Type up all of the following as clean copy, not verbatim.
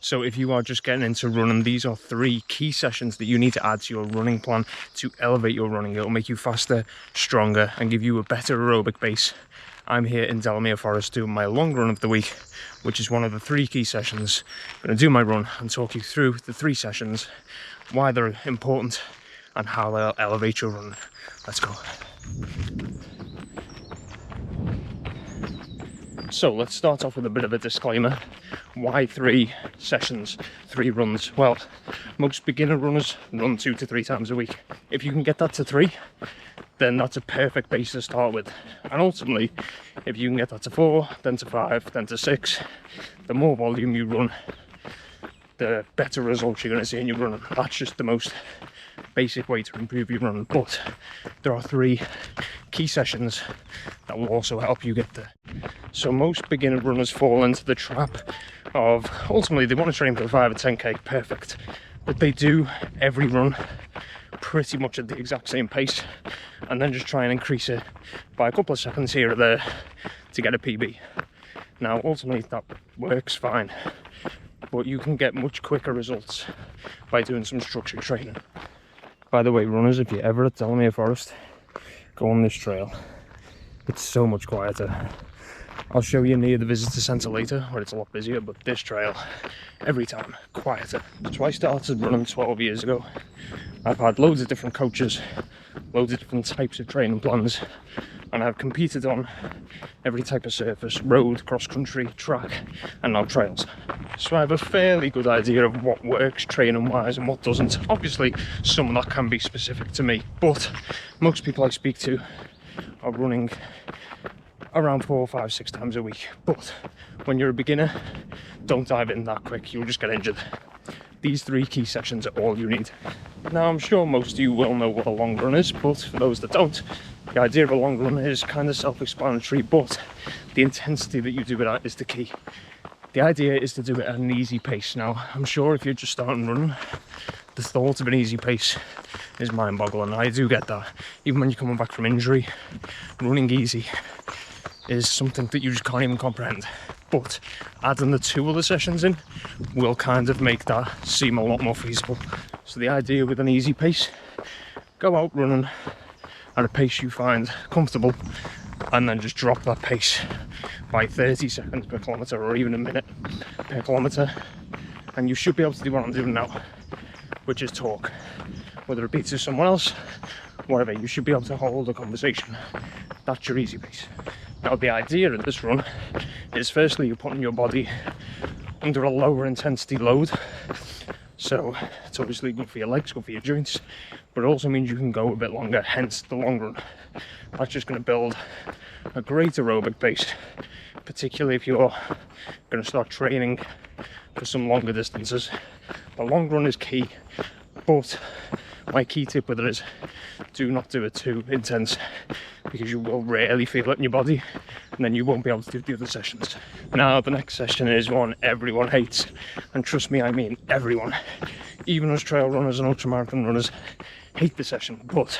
So if you are just getting into running, these are 3 key sessions that you need to add to your running plan to elevate your running. It'll make you faster, stronger, and give you a better aerobic base. I'm here in Delamere Forest doing my long run of the week, which is one of the 3 key sessions. I'm going to do my run and talk you through the 3 sessions, why they're important, and how they'll elevate your run. Let's go. So let's start off with a bit of a disclaimer. Why 3 sessions, 3 runs? Well, most beginner runners run 2 to 3 times a week. If you can get that to 3, then that's a perfect base to start with. And ultimately, if you can get that to 4, then to 5, then to 6, the more volume you run, the better results you're going to see in your running. That's just the most basic way to improve your running. But there are 3 key sessions that will also help you get there. So most beginner runners fall into the trap of, ultimately they want to train for the 5 or 10k, perfect, but they do every run pretty much at the exact same pace and then just try and increase it by a couple of seconds here or there to get a PB. Now ultimately that works fine, but you can get much quicker results by doing some structured training. By the way, runners, if you're ever at Delamere Forest, go on this trail. It's so much quieter. I'll show you near the visitor centre later, where it's a lot busier, but this trail, every time, quieter. So I started running 12 years ago. I've had loads of different coaches, loads of different types of training plans, and I've competed on every type of surface: road, cross-country, track, and now trails. So I have a fairly good idea of what works training-wise and what doesn't. Obviously, some of that can be specific to me, but most people I speak to are running around 4, 5, 6 times a week. But when you're a beginner, don't dive in that quick, you'll just get injured. These 3 key sessions are all you need. Now I'm sure most of you will know what a long run is, but for those that don't, the idea of a long run is kind of self-explanatory, but the intensity that you do it at is the key. The idea is to do it at an easy pace. Now I'm sure if you're just starting running, the thought of an easy pace is mind-boggling. I do get that. Even when you're coming back from injury, running easy is something that you just can't even comprehend. But adding the 2 other sessions in will kind of make that seem a lot more feasible. So the idea with an easy pace, go out running at a pace you find comfortable, and then just drop that pace by 30 seconds per kilometre, or even a minute per kilometre, and you should be able to do what I'm doing now, which is talk. Whether it be to someone else, whatever, you should be able to hold a conversation. That's your easy pace. Now the idea of this run is, firstly, you're putting your body under a lower intensity load, so it's obviously good for your legs, good for your joints, but it also means you can go a bit longer, hence the long run. That's just going to build a great aerobic base, particularly if you're going to start training for some longer distances. The long run is key, but my key tip with it is, do not do it too intense, because you will rarely feel it in your body, and then you won't be able to do the other sessions. Now the next session is one everyone hates, and trust me, I mean everyone. Even us trail runners and ultramarathon runners hate the session, but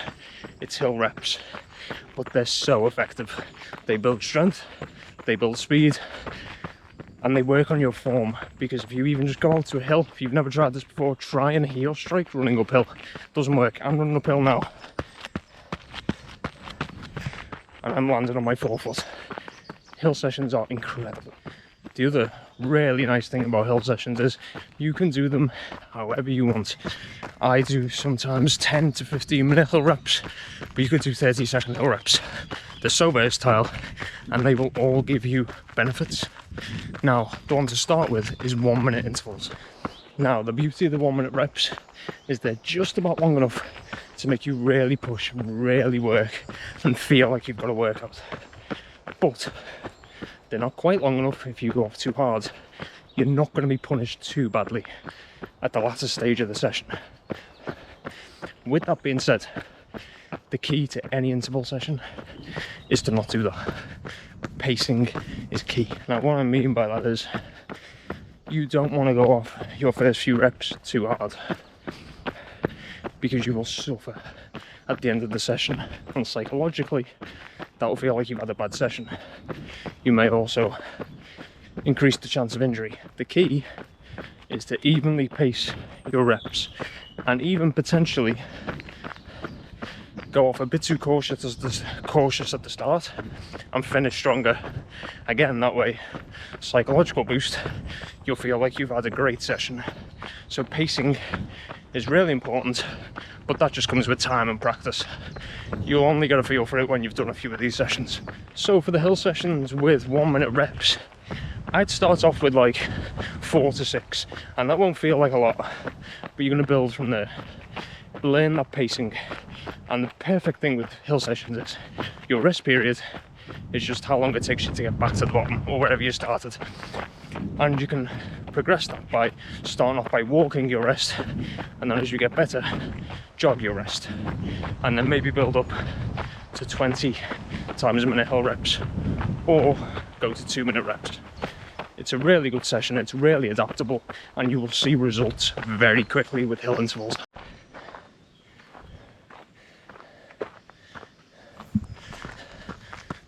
it's hill reps. But they're so effective. They build strength, they build speed, and they work on your form. Because if you even just go out to a hill, if you've never tried this before, try and heel strike running uphill. Doesn't work. I'm running uphill now, and I'm landing on my forefoot. Hill sessions are incredible. The other really nice thing about hill sessions is you can do them however you want. I do sometimes 10 to 15 minute hill reps, but you could do 30-second hill reps. They're so versatile, and they will all give you benefits. Now, the one to start with is 1 minute intervals. Now, the beauty of the 1 minute reps is they're just about long enough to make you really push and really work and feel like you've got a workout. But they're not quite long enough if you go off too hard. You're not going to be punished too badly at the latter stage of the session. With that being said, the key to any interval session is to not do that. Pacing is key. Now what I mean by that is, you don't want to go off your first few reps too hard, because you will suffer at the end of the session, and psychologically that will feel like you've had a bad session. You may also increase the chance of injury. The key is to evenly pace your reps, and even potentially go off a bit too cautious at the start and finish stronger. Again, that way, psychological boost, you'll feel like you've had a great session. So pacing is really important, but that just comes with time and practice. You'll only get a feel for it when you've done a few of these sessions. So for the hill sessions with 1 minute reps, I'd start off with like 4 to 6, and that won't feel like a lot, but you're going to build from there. Learn that pacing, and the perfect thing with hill sessions is your rest period is just how long it takes you to get back to the bottom or wherever you started, and you can progress that by starting off by walking your rest, and then as you get better, jog your rest, and then maybe build up to 20 times a minute hill reps, or go to 2 minute reps. It's a really good session, it's really adaptable, and you will see results very quickly with hill intervals.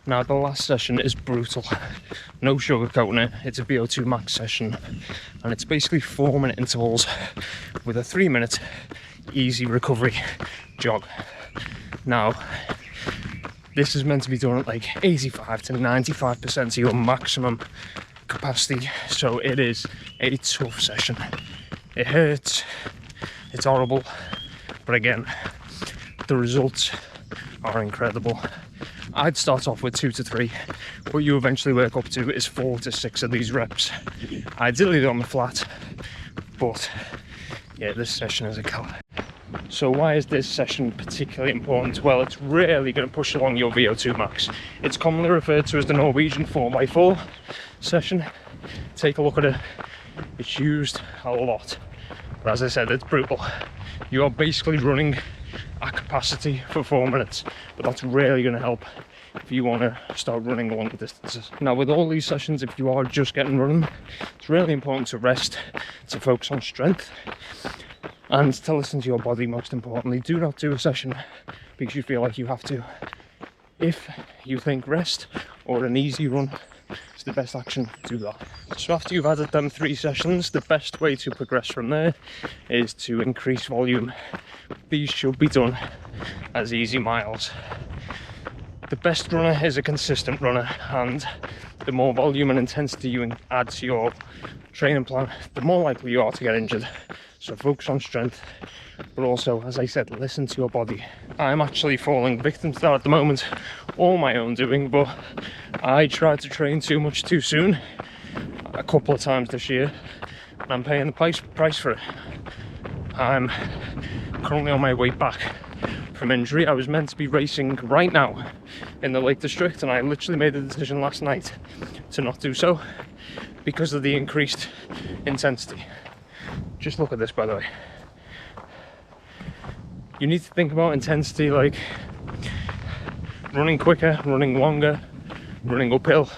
Now the last session is brutal, no sugarcoating it. It's a VO₂ Max session, and it's basically 4 minute intervals with a 3 minute easy recovery jog. Now this is meant to be done at like 85 to 95% of your maximum capacity, so it is a tough session. It hurts, it's horrible, but again, the results are incredible. I'd start off with 2 to 3. What you eventually work up to is 4 to 6 of these reps. Ideally on the flat, but yeah, this session is a killer. So why is this session particularly important? Well, it's really going to push along your VO₂ max. It's commonly referred to as the Norwegian 4x4 session. Take a look at it. It's used a lot, but as I said, it's brutal. You are basically running at capacity for 4 minutes, but that's really going to help if you want to start running longer distances. Now with all these sessions, if you are just getting running, it's really important to rest, to focus on strength, and to listen to your body. Most importantly, do not do a session because you feel like you have to. If you think rest or an easy run is the best action, do that. So after you've added them 3 sessions, the best way to progress from there is to increase volume. These should be done as easy miles. The best runner is a consistent runner, and the more volume and intensity you add to your training plan, the more likely you are to get injured. So focus on strength, but also, as I said, listen to your body. I'm actually falling victim to that at the moment, all my own doing, but I tried to train too much too soon a couple of times this year, and I'm paying the price for it. I'm currently on my way back from injury. I was meant to be racing right now in the Lake District, and I literally made the decision last night to not do so because of the increased intensity. Just look at this, by the way. You need to think about intensity like running quicker, running longer, running uphill,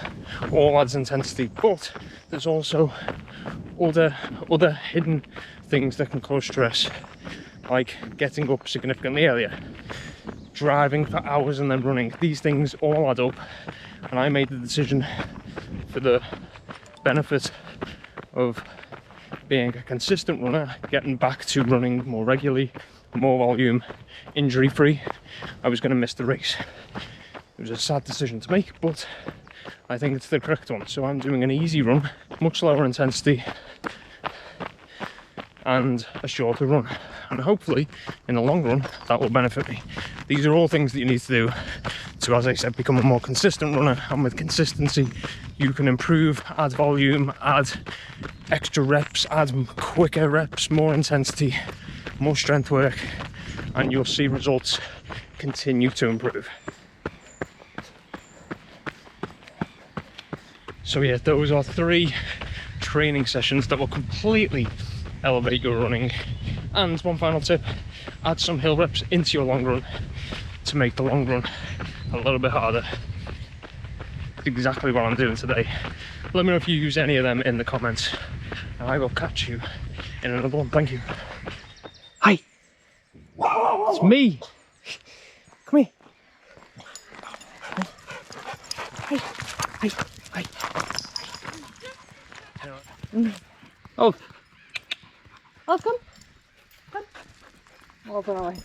all adds intensity, but there's also other hidden things that can cause stress, like getting up significantly earlier, driving for hours and then running. These things all add up, and I made the decision for the benefit of being a consistent runner, getting back to running more regularly, more volume, injury free. I was going to miss the race. It was a sad decision to make, but I think it's the correct one. So I'm doing an easy run, much lower intensity, and a shorter run, and hopefully in the long run that will benefit me. These are all things that you need to do to, as I said, become a more consistent runner, and with consistency you can improve, add volume, add extra reps, add quicker reps, more intensity, more strength work, and you'll see results continue to improve. So yeah, those are 3 training sessions that will completely elevate your running. And one final tip, add some hill reps into your long run to make the long run a little bit harder. That's exactly what I'm doing today. Let me know if you use any of them in the comments, and I will catch you in another one. Thank you. Hi, it's me. Come here. Hi, hi, hi. Oh. Oh, come. Come. Over away.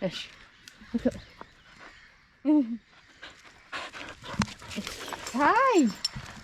Ish. Look at. It's time.